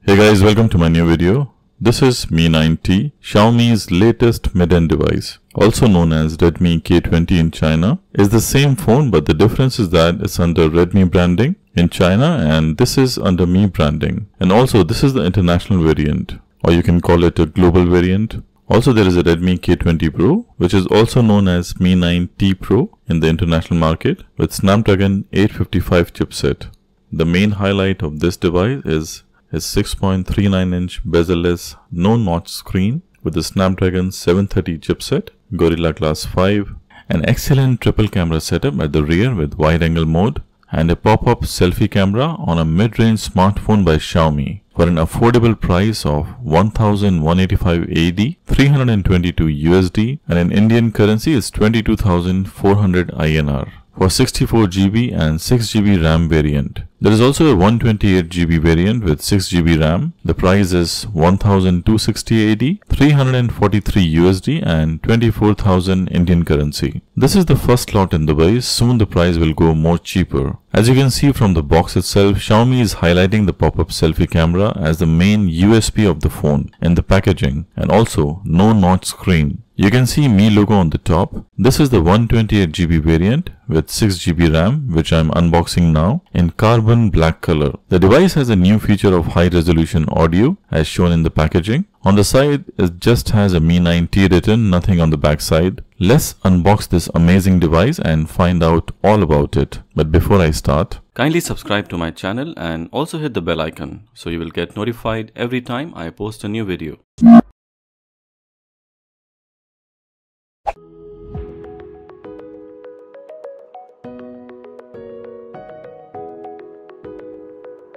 Hey guys, welcome to my new video. This is Mi 9T, Xiaomi's latest mid-end device, also known as Redmi K20 in China. It's the same phone, but the difference is that it's under Redmi branding in China and this is under Mi branding. And also this is the international variant, or you can call it a global variant. Also there is a Redmi K20 Pro, which is also known as Mi 9T Pro in the international market with Snapdragon 855 chipset. The main highlight of this device is its 6.39-inch bezel-less no-notch screen with the Snapdragon 730 chipset, Gorilla Glass 5, an excellent triple camera setup at the rear with wide-angle mode, and a pop-up selfie camera on a mid-range smartphone by Xiaomi for an affordable price of 1,185 AD, 322 USD, and in Indian currency is 22,400 INR. For 64 GB and 6 GB RAM variant. There is also a 128 GB variant with 6 GB RAM. The price is 1,260 AD, 343 USD and 24,000 Indian currency. This is the first lot in Dubai. Soon the price will go more cheaper. As you can see from the box itself, Xiaomi is highlighting the pop-up selfie camera as the main USP of the phone in the packaging, and also no notch screen. You can see Mi logo on the top. This is the 128 GB variant with 6 GB RAM, which I am unboxing now, in carbon black color. The device has a new feature of high resolution audio as shown in the packaging. On the side, it just has a Mi 9T written, nothing on the back side. Let's unbox this amazing device and find out all about it. But before I start, kindly subscribe to my channel and also hit the bell icon so you will get notified every time I post a new video.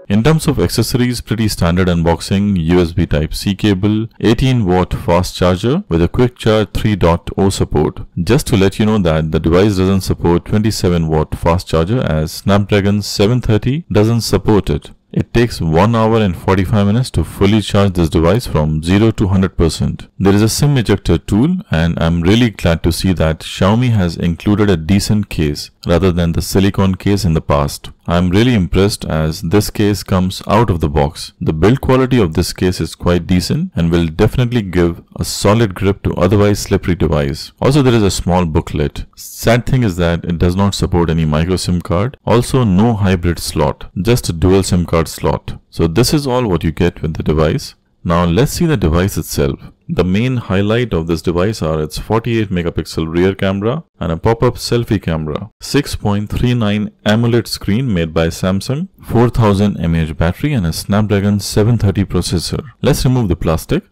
in terms of accessories, pretty standard unboxing, USB Type-C cable, 18-watt fast charger with a quick charge 3.0 support. Just to let you know that the device doesn't support 27-watt fast charger as Snapdragon 730 doesn't support it. It takes 1 hour and 45 minutes to fully charge this device from 0 to 100%. There is a SIM ejector tool and I'm really glad to see that Xiaomi has included a decent case rather than the silicone case in the past. I'm really impressed as this case comes out of the box. The build quality of this case is quite decent and will definitely give a solid grip to otherwise slippery device. Also there is a small booklet. Sad thing is that it does not support any micro SIM card. Also no hybrid slot, just a dual SIM card slot. So this is all what you get with the device. Now let's see the device itself. The main highlight of this device are its 48 megapixel rear camera and a pop-up selfie camera, 6.39 AMOLED screen made by Samsung, 4000 mAh battery and a Snapdragon 730 processor. Let's remove the plastic.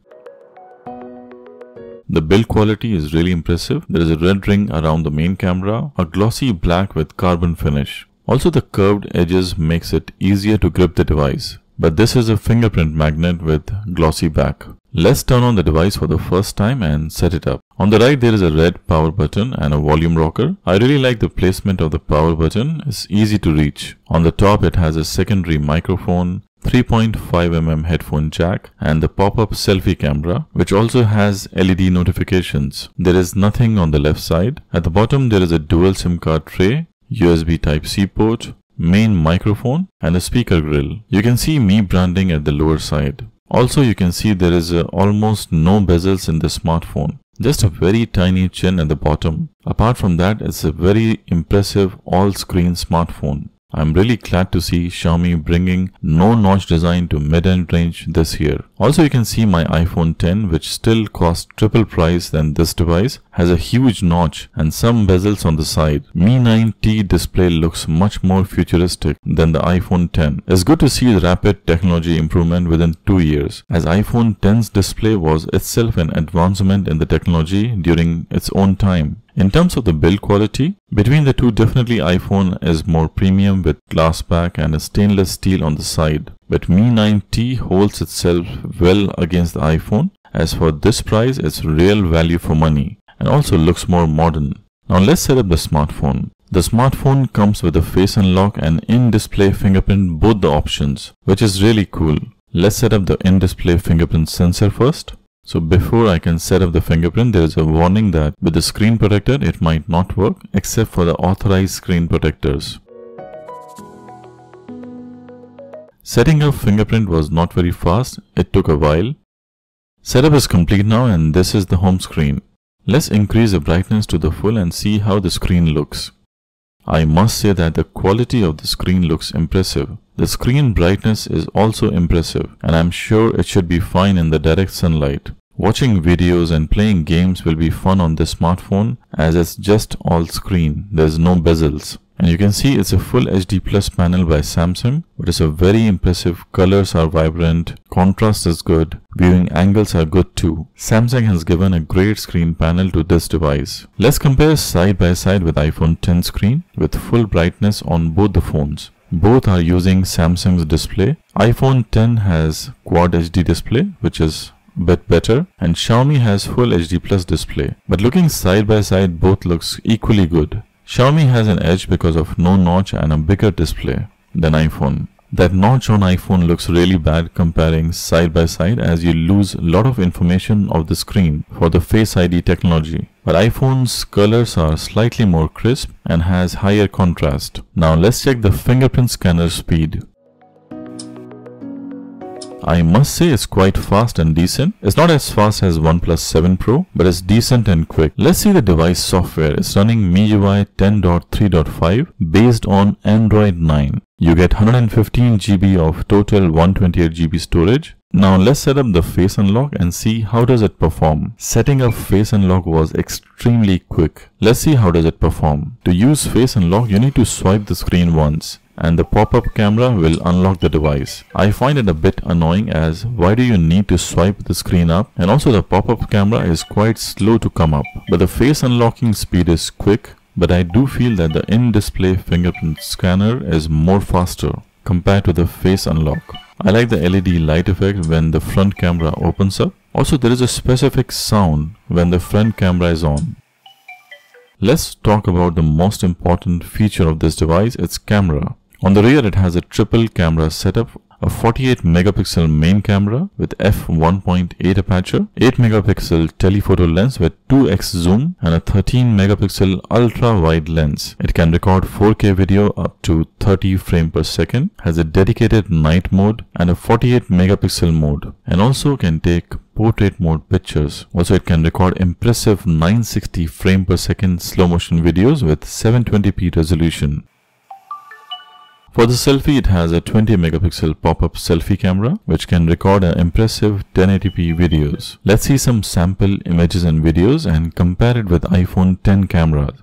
The build quality is really impressive. There is a red ring around the main camera, a glossy black with carbon finish. Also the curved edges makes it easier to grip the device. But this is a fingerprint magnet with glossy back. Let's turn on the device for the first time and set it up. On the right there is a red power button and a volume rocker. I really like the placement of the power button. It's easy to reach. On the top it has a secondary microphone, 3.5mm headphone jack and the pop-up selfie camera, which also has LED notifications. There is nothing on the left side. At the bottom there is a dual SIM card tray, USB Type-C port, main microphone and a speaker grill. You can see Mi branding at the lower side. Also you can see there is almost no bezels in the smartphone. Just a very tiny chin at the bottom. Apart from that, it's a very impressive all-screen smartphone. I'm really glad to see Xiaomi bringing no-notch design to mid-end range this year. Also you can see my iPhone 10, which still costs triple price than this device, has a huge notch and some bezels on the side. Mi 9T display looks much more futuristic than the iPhone 10. It's good to see the rapid technology improvement within 2 years, as iPhone 10's display was itself an advancement in the technology during its own time. In terms of the build quality, between the two definitely iPhone is more premium with glass back and a stainless steel on the side. But Mi 9T holds itself well against the iPhone. As for this price, it's real value for money and also looks more modern. Now let's set up the smartphone. The smartphone comes with a face unlock and in-display fingerprint, both the options, which is really cool. Let's set up the in-display fingerprint sensor first. So before I can set up the fingerprint, there is a warning that with the screen protector, it might not work except for the authorized screen protectors. Setting up fingerprint was not very fast, it took a while. Setup is complete now and this is the home screen. Let's increase the brightness to the full and see how the screen looks. I must say that the quality of the screen looks impressive. The screen brightness is also impressive and I'm sure it should be fine in the direct sunlight. Watching videos and playing games will be fun on this smartphone as it's just all screen, there's no bezels. And you can see it's a full HD Plus panel by Samsung, but it's a very impressive. Colors are vibrant, contrast is good, viewing angles are good too. Samsung has given a great screen panel to this device. Let's compare side by side with iPhone X screen with full brightness on both the phones. Both are using Samsung's display. iPhone X has Quad HD display, which is bit better, and Xiaomi has full HD Plus display. But looking side by side, both looks equally good. Xiaomi has an edge because of no notch and a bigger display than iPhone. That notch on iPhone looks really bad comparing side by side as you lose a lot of information of the screen for the Face ID technology. But iPhone's colors are slightly more crisp and has higher contrast. Now let's check the fingerprint scanner speed. I must say it's quite fast and decent. It's not as fast as OnePlus 7 Pro, but it's decent and quick. Let's see the device software. It's running MIUI 10.3.5 based on Android 9. You get 115 GB of total 128 GB storage. Now let's set up the face unlock and see how does it perform. Setting up face unlock was extremely quick. Let's see how does it perform. To use face unlock, you need to swipe the screen once and the pop-up camera will unlock the device. I find it a bit annoying as why do you need to swipe the screen up, and also the pop-up camera is quite slow to come up. But the face unlocking speed is quick, but I do feel that the in-display fingerprint scanner is more faster compared to the face unlock. I like the LED light effect when the front camera opens up. Also there is a specific sound when the front camera is on. Let's talk about the most important feature of this device, its camera. On the rear it has a triple camera setup, a 48 megapixel main camera with f1.8 aperture, 8 megapixel telephoto lens with 2x zoom and a 13 megapixel ultra wide lens. It can record 4K video up to 30 frames per second, has a dedicated night mode and a 48 megapixel mode, and also can take portrait mode pictures. Also it can record impressive 960 frames per second slow motion videos with 720p resolution. For the selfie, it has a 20 megapixel pop-up selfie camera which can record an impressive 1080p videos. Let's see some sample images and videos and compare it with iPhone X cameras.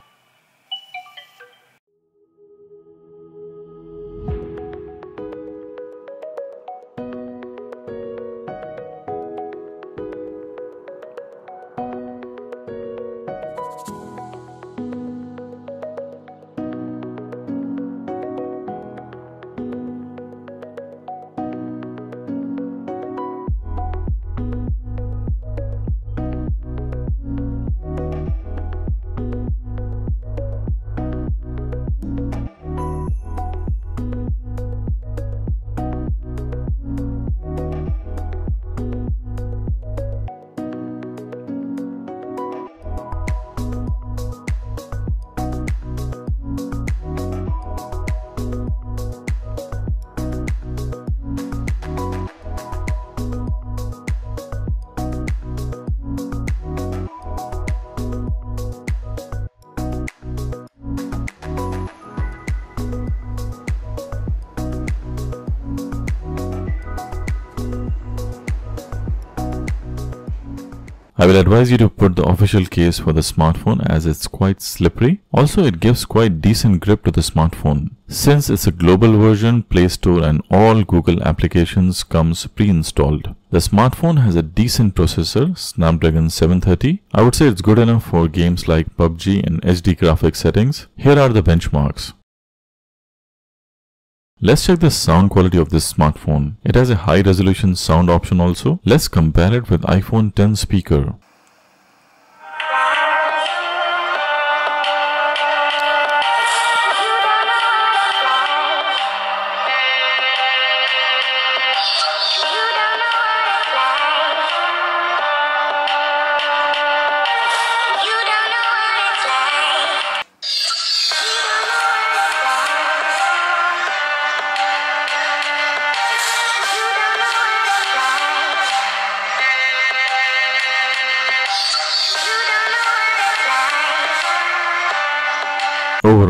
I will advise you to put the official case for the smartphone as it's quite slippery. Also, it gives quite decent grip to the smartphone. Since it's a global version, Play Store and all Google applications comes pre-installed. The smartphone has a decent processor, Snapdragon 730. I would say it's good enough for games like PUBG and HD graphics settings. Here are the benchmarks. Let's check the sound quality of this smartphone. It has a high resolution sound option also. Let's compare it with iPhone X speaker.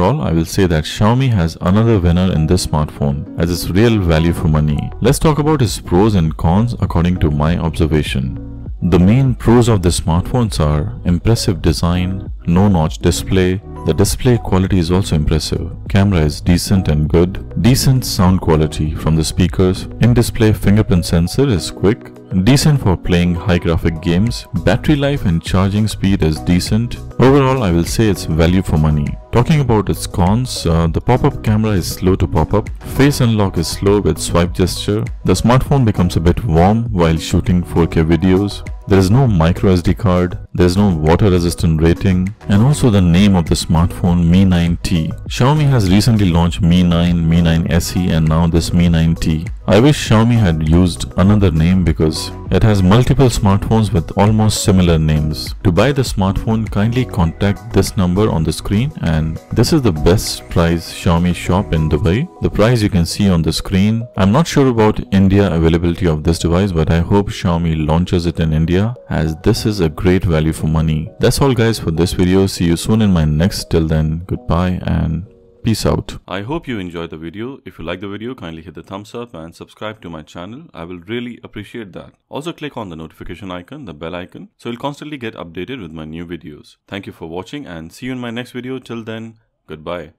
overall, I will say that Xiaomi has another winner in this smartphone as it's real value for money. Let's talk about its pros and cons according to my observation. The main pros of the smartphones are impressive design, no-notch display. The display quality is also impressive. Camera is decent and good. Decent sound quality from the speakers. In-display fingerprint sensor is quick. Decent for playing high graphic games. Battery life and charging speed is decent. Overall, I will say it's value for money. Talking about its cons, the pop-up camera is slow to pop up. Face unlock is slow with swipe gesture. The smartphone becomes a bit warm while shooting 4K videos. There is no micro SD card, there is no water resistant rating, and also the name of the smartphone Mi 9T. Xiaomi has recently launched Mi 9, Mi 9 SE and now this Mi 9T. I wish Xiaomi had used another name because it has multiple smartphones with almost similar names. To buy the smartphone, kindly contact this number on the screen, and this is the best price Xiaomi shop in Dubai. The price you can see on the screen. I'm not sure about India availability of this device, but I hope Xiaomi launches it in India as this is a great value for money. That's all guys for this video. See you soon in my next. Till then, goodbye and peace out. I hope you enjoyed the video. If you like the video, kindly hit the thumbs up and subscribe to my channel. I will really appreciate that. Also click on the notification icon, the bell icon, so you'll constantly get updated with my new videos. Thank you for watching and see you in my next video. Till then, goodbye.